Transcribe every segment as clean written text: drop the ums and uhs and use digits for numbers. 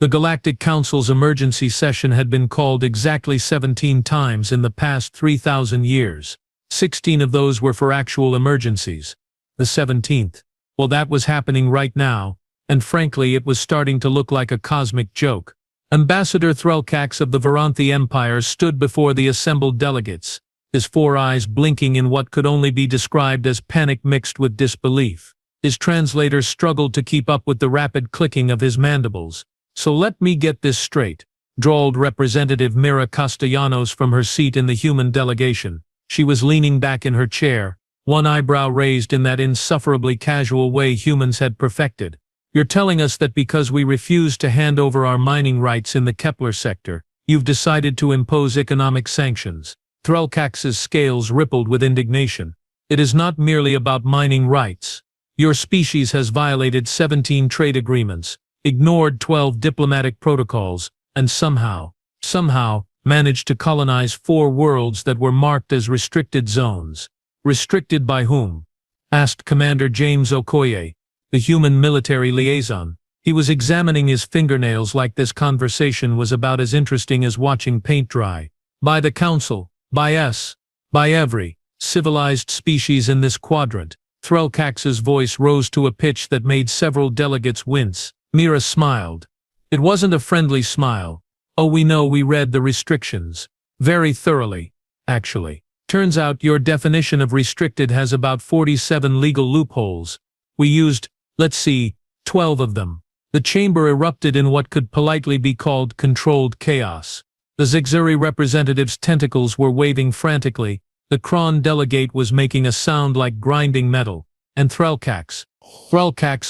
The Galactic Council's emergency session had been called exactly 17 times in the past 3,000 years. 16 of those were for actual emergencies. The 17th, well, that was happening right now, and frankly it was starting to look like a cosmic joke. Ambassador Threlkax of the Varanthi Empire stood before the assembled delegates, his 4 eyes blinking in what could only be described as panic mixed with disbelief. His translator struggled to keep up with the rapid clicking of his mandibles. "So let me get this straight," drawled Representative Mira Castellanos from her seat in the human delegation. She was leaning back in her chair, one eyebrow raised in that insufferably casual way humans had perfected. "You're telling us that because we refused to hand over our mining rights in the Kepler sector, you've decided to impose economic sanctions." Threlkax's scales rippled with indignation. "It is not merely about mining rights. Your species has violated 17 trade agreements, ignored 12 diplomatic protocols, and somehow managed to colonize 4 worlds that were marked as restricted zones." "Restricted by whom?" asked Commander James Okoye, the human military liaison. He was examining his fingernails like this conversation was about as interesting as watching paint dry. "By the Council, by us, by every civilized species in this quadrant." Threlkax's voice rose to a pitch that made several delegates wince. Mira smiled. It wasn't a friendly smile. "Oh, we know, we read the restrictions. Very thoroughly, actually. Turns out your definition of restricted has about 47 legal loopholes. We used, let's see, 12 of them." The chamber erupted in what could politely be called controlled chaos. The Zixuri representative's tentacles were waving frantically, the Kron delegate was making a sound like grinding metal, and Threlkax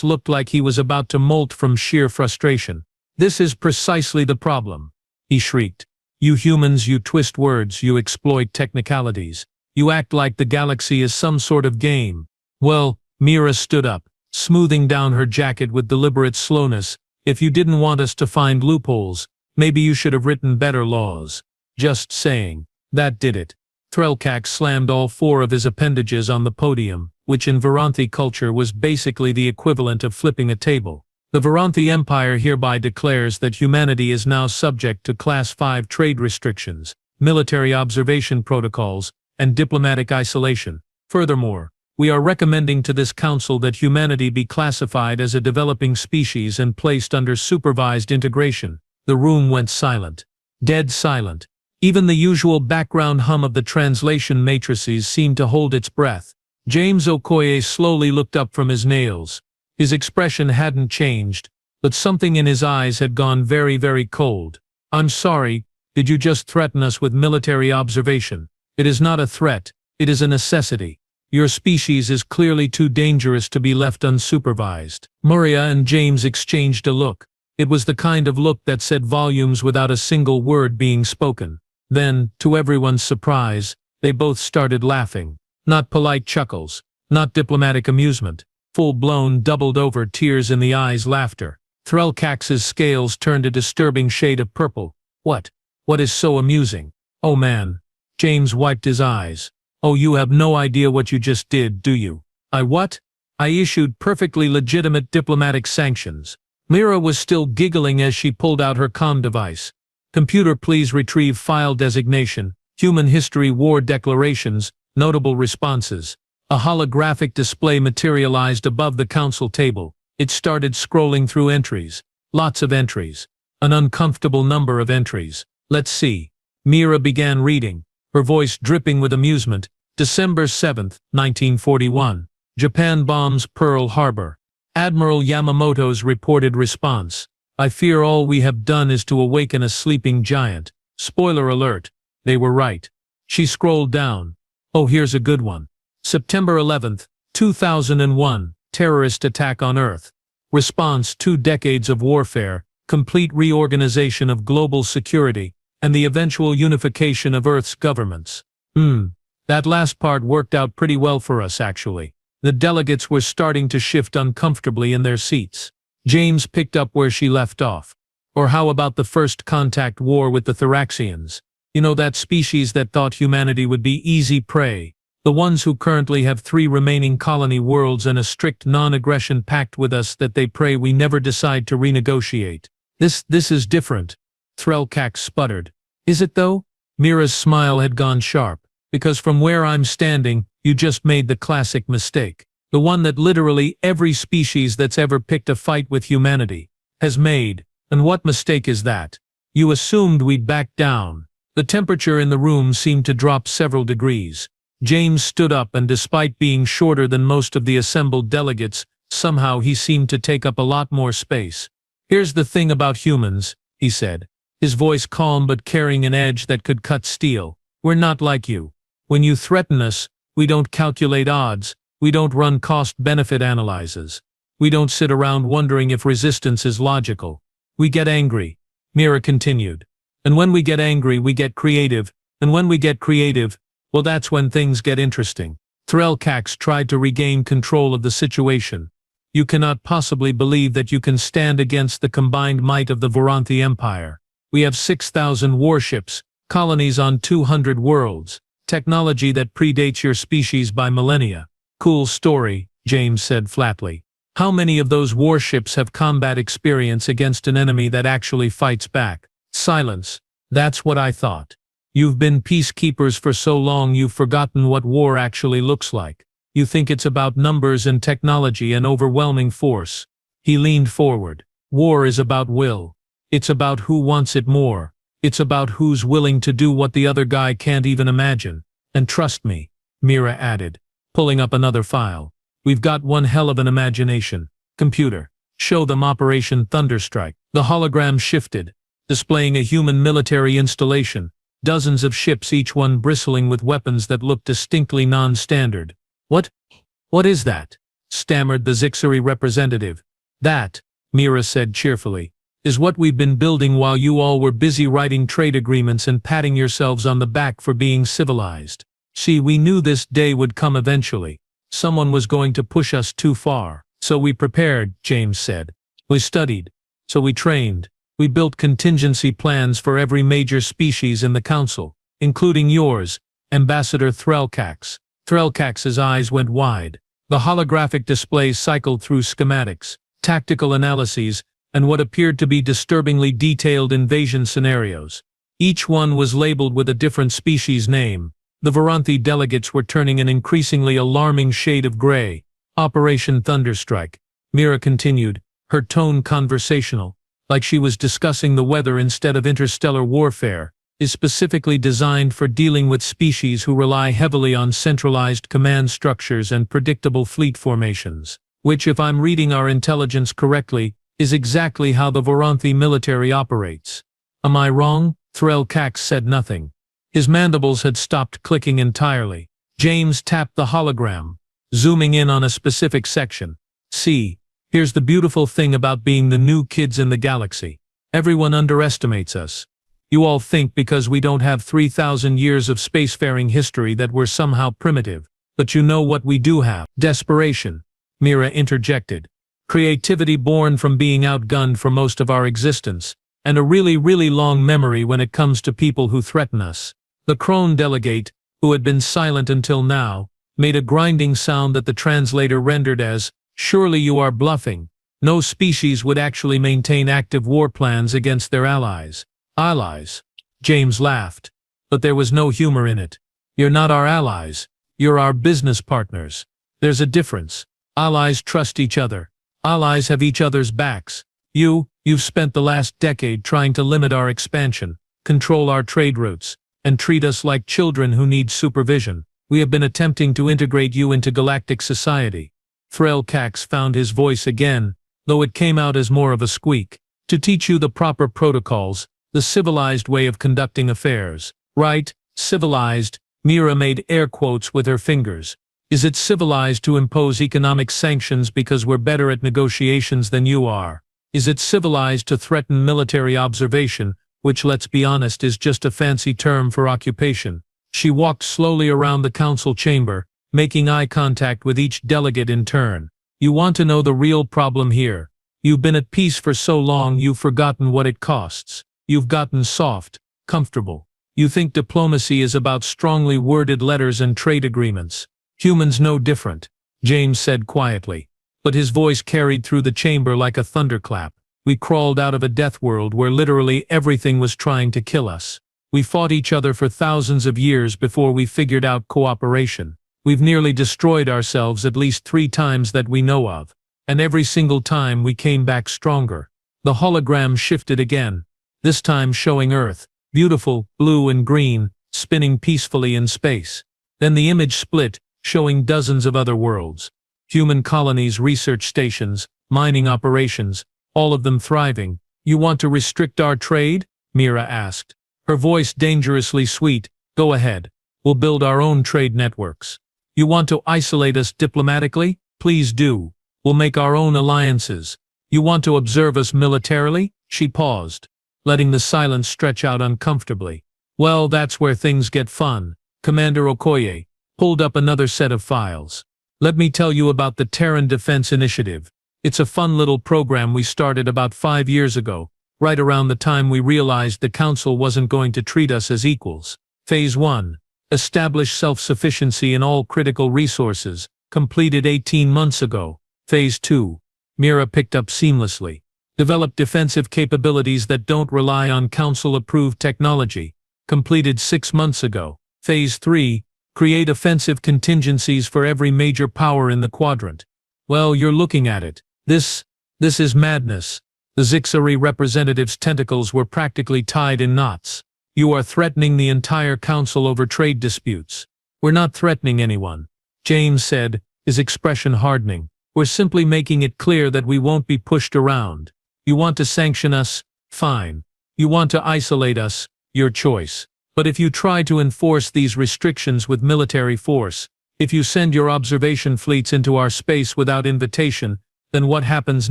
looked like he was about to molt from sheer frustration. "This is precisely the problem," he shrieked. "You humans, you twist words, you exploit technicalities. You act like the galaxy is some sort of game." "Well," Mira stood up, smoothing down her jacket with deliberate slowness, "if you didn't want us to find loopholes, maybe you should have written better laws. Just saying. That did it." Threlkax slammed all 4 of his appendages on the podium, which in Varanthi culture was basically the equivalent of flipping a table. "The Varanthi Empire hereby declares that humanity is now subject to Class 5 trade restrictions, military observation protocols, and diplomatic isolation. Furthermore, we are recommending to this council that humanity be classified as a developing species and placed under supervised integration." The room went silent. Dead silent. Even the usual background hum of the translation matrices seemed to hold its breath. James Okoye slowly looked up from his nails. His expression hadn't changed, but something in his eyes had gone very, very cold. "I'm sorry, did you just threaten us with military observation?" "It is not a threat, it is a necessity. Your species is clearly too dangerous to be left unsupervised." Maria and James exchanged a look. It was the kind of look that said volumes without a single word being spoken. Then, to everyone's surprise, they both started laughing. Not polite chuckles, not diplomatic amusement, full-blown, doubled-over, tears-in-the-eyes laughter. Threlkax's scales turned a disturbing shade of purple. What is so amusing?" "Oh man." James wiped his eyes. "Oh, you have no idea what you just did, do you?" "I what?" "I issued perfectly legitimate diplomatic sanctions." Mira was still giggling as she pulled out her comm device. "Computer, please retrieve file designation, Human History War Declarations, Notable Responses." A holographic display materialized above the council table. It started scrolling through entries. Lots of entries. An uncomfortable number of entries. "Let's see." Mira began reading, her voice dripping with amusement. December 7, 1941. Japan bombs Pearl Harbor. Admiral Yamamoto's reported response. "I fear all we have done is to awaken a sleeping giant. Spoiler alert, they were right." She scrolled down. "Oh, here's a good one. September 11, 2001, terrorist attack on Earth. Response: 2 decades of warfare, complete reorganization of global security, and the eventual unification of Earth's governments." That last part worked out pretty well for us, actually. The delegates were starting to shift uncomfortably in their seats. James picked up where she left off. "Or how about the first contact war with the Thraxians? You know, that species that thought humanity would be easy prey. The ones who currently have 3 remaining colony worlds and a strict non-aggression pact with us that they pray we never decide to renegotiate." This is different, Threlkax sputtered. Is it though? Mira's smile had gone sharp. Because from where I'm standing, you just made the classic mistake. The one that literally every species that's ever picked a fight with humanity has made. And what mistake is that? You assumed we'd back down. The temperature in the room seemed to drop several degrees. James stood up, and despite being shorter than most of the assembled delegates, somehow he seemed to take up a lot more space. Here's the thing about humans, he said, his voice calm but carrying an edge that could cut steel. We're not like you. When you threaten us, we don't calculate odds, we don't run cost-benefit analyses. We don't sit around wondering if resistance is logical. We get angry, Mira continued. And when we get angry, we get creative, and when we get creative, well, that's when things get interesting. Threlkax tried to regain control of the situation. You cannot possibly believe that you can stand against the combined might of the Voranthi Empire. We have 6,000 warships, colonies on 200 worlds, technology that predates your species by millennia. Cool story, James said flatly. How many of those warships have combat experience against an enemy that actually fights back? Silence. That's what I thought. You've been peacekeepers for so long you've forgotten what war actually looks like. You think it's about numbers and technology and overwhelming force. He leaned forward. War is about will. It's about who wants it more. It's about who's willing to do what the other guy can't even imagine. And trust me, Mira added, pulling up another file. We've got one hell of an imagination. Computer, show them Operation Thunderstrike. The hologram shifted, displaying a human military installation, dozens of ships, each one bristling with weapons that looked distinctly non-standard. What is that? Stammered the Zixari representative. That, Mira said cheerfully, is what we've been building while you all were busy writing trade agreements and patting yourselves on the back for being civilized. See, we knew this day would come eventually. Someone was going to push us too far. So we prepared, James said. We studied. So we trained. We built contingency plans for every major species in the Council, including yours, Ambassador Threlkax. Threlkax's eyes went wide. The holographic displays cycled through schematics, tactical analyses, and what appeared to be disturbingly detailed invasion scenarios. Each one was labeled with a different species name. The Voranthi delegates were turning an increasingly alarming shade of gray. Operation Thunderstrike, Mira continued, her tone conversational, like she was discussing the weather instead of interstellar warfare, is specifically designed for dealing with species who rely heavily on centralized command structures and predictable fleet formations, which, if I'm reading our intelligence correctly, is exactly how the Voranthi military operates. Am I wrong? Threlkax said nothing. His mandibles had stopped clicking entirely. James tapped the hologram, zooming in on a specific section. See, here's the beautiful thing about being the new kids in the galaxy. Everyone underestimates us. You all think because we don't have 3,000 years of spacefaring history that we're somehow primitive. But you know what we do have? Desperation, Mira interjected. Creativity born from being outgunned for most of our existence, and a really, really long memory when it comes to people who threaten us. The crone delegate, who had been silent until now, made a grinding sound that the translator rendered as, "Surely you are bluffing. No species would actually maintain active war plans against their allies." Allies? James laughed. But there was no humor in it. You're not our allies. You're our business partners. There's a difference. Allies trust each other. Allies have each other's backs. You've spent the last decade trying to limit our expansion, control our trade routes, and treat us like children who need supervision. We have been attempting to integrate you into galactic society. Threlkax found his voice again, though it came out as more of a squeak. To teach you the proper protocols, the civilized way of conducting affairs. Right, civilized, Mira made air quotes with her fingers. Is it civilized to impose economic sanctions because we're better at negotiations than you are? Is it civilized to threaten military observation, which, let's be honest, is just a fancy term for occupation? She walked slowly around the council chamber, making eye contact with each delegate in turn. You want to know the real problem here? You've been at peace for so long you've forgotten what it costs. You've gotten soft, comfortable. You think diplomacy is about strongly worded letters and trade agreements. Humans no different, James said quietly, but his voice carried through the chamber like a thunderclap. We crawled out of a death world where literally everything was trying to kill us. We fought each other for thousands of years before we figured out cooperation. We've nearly destroyed ourselves at least 3 times that we know of. And every single time we came back stronger. The hologram shifted again, this time showing Earth, beautiful, blue and green, spinning peacefully in space. Then the image split, showing dozens of other worlds. Human colonies, research stations, mining operations, all of them thriving. You want to restrict our trade? Mira asked. Her voice dangerously sweet. Go ahead. We'll build our own trade networks. You want to isolate us diplomatically? Please do. We'll make our own alliances. You want to observe us militarily? She paused, letting the silence stretch out uncomfortably. Well, that's where things get fun. Commander Okoye pulled up another set of files. Let me tell you about the Terran Defense Initiative. It's a fun little program we started about 5 years ago, right around the time we realized the Council wasn't going to treat us as equals. Phase 1. Establish self-sufficiency in all critical resources, completed 18 months ago. Phase 2. Mira picked up seamlessly. Develop defensive capabilities that don't rely on Council-approved technology, completed 6 months ago. Phase 3. Create offensive contingencies for every major power in the quadrant. Well, you're looking at it. This is madness. The Zixari representative's tentacles were practically tied in knots. You are threatening the entire Council over trade disputes. We're not threatening anyone, James said, his expression hardening. We're simply making it clear that we won't be pushed around. You want to sanction us? Fine. You want to isolate us? Your choice. But if you try to enforce these restrictions with military force, if you send your observation fleets into our space without invitation, then what happens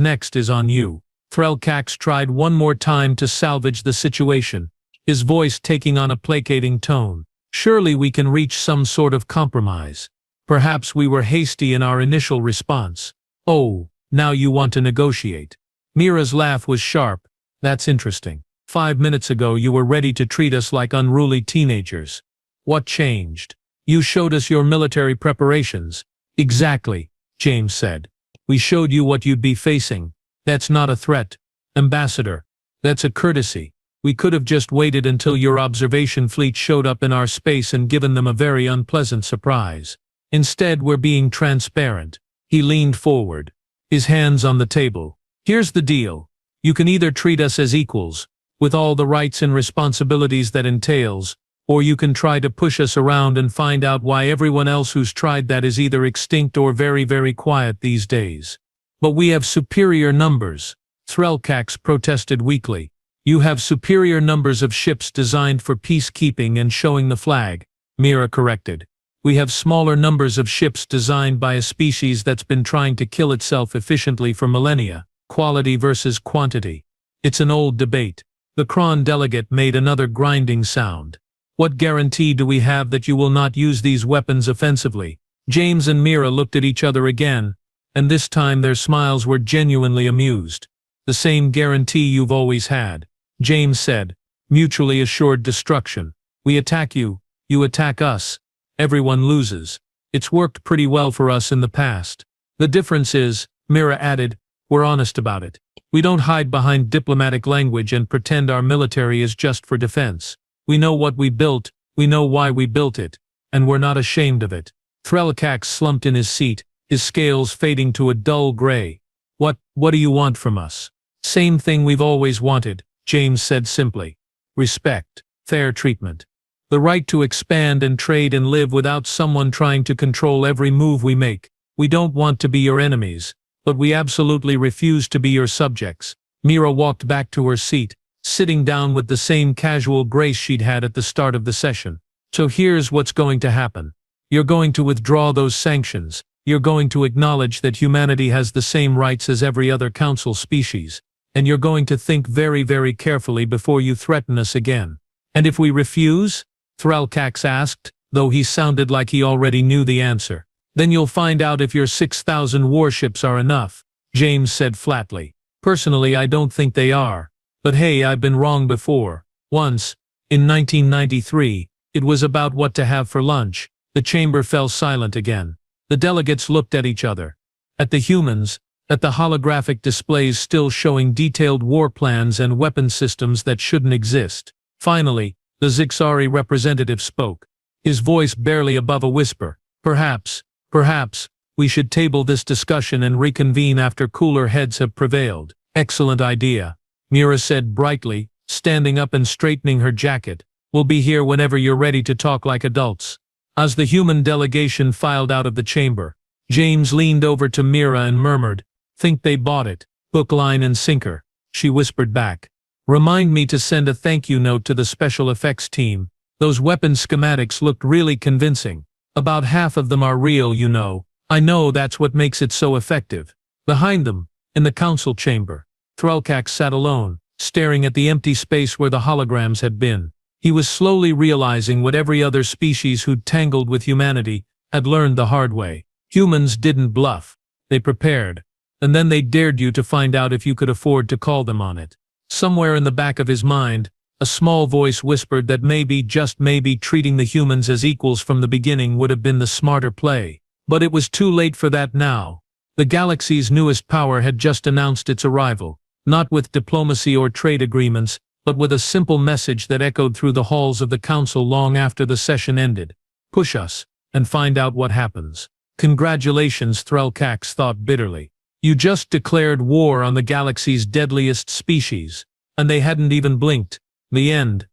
next is on you. Threlkax tried one more time to salvage the situation, his voice taking on a placating tone. Surely we can reach some sort of compromise. Perhaps we were hasty in our initial response. Oh, now you want to negotiate. Mira's laugh was sharp. That's interesting. 5 minutes ago you were ready to treat us like unruly teenagers. What changed? You showed us your military preparations. Exactly, James said. We showed you what you'd be facing. That's not a threat, Ambassador. That's a courtesy. We could have just waited until your observation fleet showed up in our space and given them a very unpleasant surprise. Instead, we're being transparent. He leaned forward, his hands on the table. Here's the deal. You can either treat us as equals, with all the rights and responsibilities that entails, or you can try to push us around and find out why everyone else who's tried that is either extinct or very, very quiet these days. But we have superior numbers, Threlkax protested weakly. You have superior numbers of ships designed for peacekeeping and showing the flag, Mira corrected. We have smaller numbers of ships designed by a species that's been trying to kill itself efficiently for millennia, quality versus quantity. It's an old debate. The Kron delegate made another grinding sound. What guarantee do we have that you will not use these weapons offensively? James and Mira looked at each other again, and this time their smiles were genuinely amused. The same guarantee you've always had, James said. Mutually assured destruction. We attack you, you attack us. Everyone loses. It's worked pretty well for us in the past. The difference is, Mira added, we're honest about it. We don't hide behind diplomatic language and pretend our military is just for defense. We know what we built, we know why we built it, and we're not ashamed of it. Threlkax slumped in his seat, his scales fading to a dull gray. What do you want from us? Same thing we've always wanted, James said simply. Respect, fair treatment. The right to expand and trade and live without someone trying to control every move we make. We don't want to be your enemies, but we absolutely refuse to be your subjects. Mira walked back to her seat, sitting down with the same casual grace she'd had at the start of the session. So here's what's going to happen. You're going to withdraw those sanctions. You're going to acknowledge that humanity has the same rights as every other council species. And you're going to think very, very carefully before you threaten us again. And if we refuse? Threlkax asked, though he sounded like he already knew the answer. Then you'll find out if your 6,000 warships are enough, James said flatly. Personally, I don't think they are. But hey, I've been wrong before. Once, in 1993, it was about what to have for lunch. The chamber fell silent again. The delegates looked at each other, at the humans, at the holographic displays still showing detailed war plans and weapon systems that shouldn't exist. Finally, the Zixari representative spoke, his voice barely above a whisper. Perhaps, we should table this discussion and reconvene after cooler heads have prevailed. Excellent idea, Mira said brightly, standing up and straightening her jacket. We'll be here whenever you're ready to talk like adults. As the human delegation filed out of the chamber, James leaned over to Mira and murmured, "Think they bought it, hook, line and sinker." She whispered back, "Remind me to send a thank you note to the special effects team. Those weapon schematics looked really convincing. About half of them are real, you know. I know that's what makes it so effective." Behind them, in the council chamber, Threlkak sat alone, staring at the empty space where the holograms had been. He was slowly realizing what every other species who'd tangled with humanity had learned the hard way. Humans didn't bluff. They prepared. And then they dared you to find out if you could afford to call them on it. Somewhere in the back of his mind, a small voice whispered that maybe, just maybe, treating the humans as equals from the beginning would have been the smarter play. But it was too late for that now. The galaxy's newest power had just announced its arrival, not with diplomacy or trade agreements, but with a simple message that echoed through the halls of the council long after the session ended. Push us, and find out what happens. Congratulations, Threlkax thought bitterly. You just declared war on the galaxy's deadliest species, and they hadn't even blinked. The end.